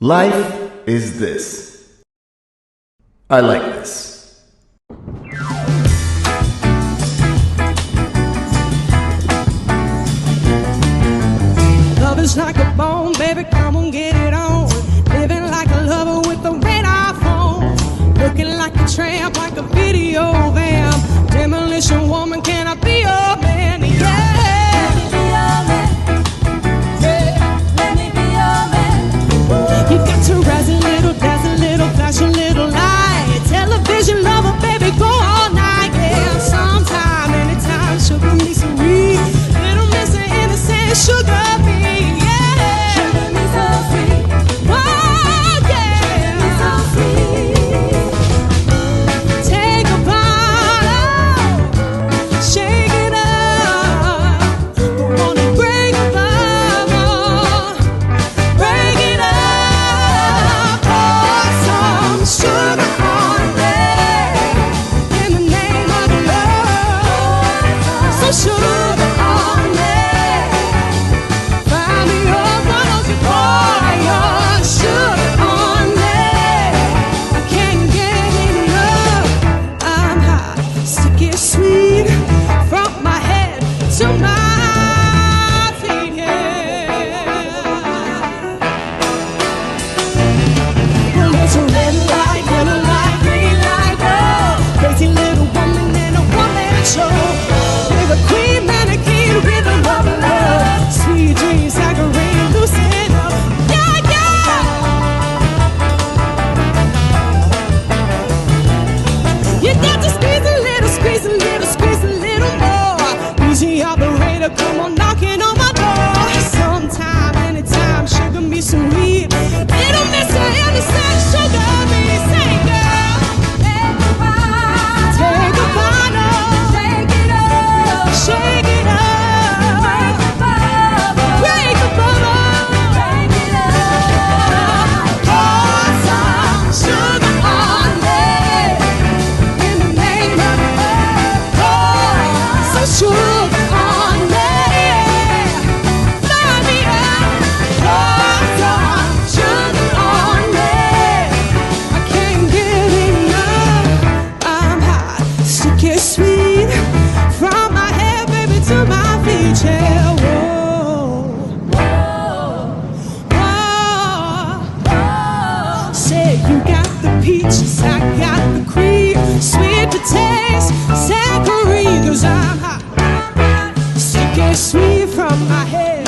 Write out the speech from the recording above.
Life is this. I like this. Love is like a bone, baby, come on, get it on. Living like a lover with a radar phone. Looking like a tramp, like a video van. Demolition woman, can I be your man? Yeah. You got to rise a little, dance a little, flash a little light. Television lover, baby, go all night. Yeah, sometime, anytime, sugar me some weed. Little miss an innocent sugar me, yeah. Sugar me so sweet. Oh, yeah. Sugar me so sweet. Take a bottle, shake it up. Wanna break a bubble, break it up. Sugar on me in the name of love. So sugar on me. Find me up, why don't you pour your sugar on me? I can't get enough. I'm hot, sticky, sweet, from my head to my feet. Yeah. Well, it's a red light, yellow light, green light, oh. Crazy little woman in a one-man show. With a queen mannequin, rhythm of love. Sweet dreams like a rain, loosen up. Yeah, yeah. You got to squeeze a little, squeeze a little, squeeze a little more. Easy operator, come on knocking on my door. Sometime, anytime, sugar me some weed. Little miss a innocent sugar me. Say, girl, take a bottle, shake it up, shake it up, break a bubble, break a bubble, break it up. Pour some sugar on me in the name of love. Pour some sugar on me. Find me up. Pour some sugar on me. I can't get enough. I'm hot, sticky, sweet, from my head, baby, to my feet. Yeah, whoa, whoa, whoa. Say you got the peaches, I got the cream, sweet to taste, saccharin. 'Cause I'm hot, sticky, sweet, from my head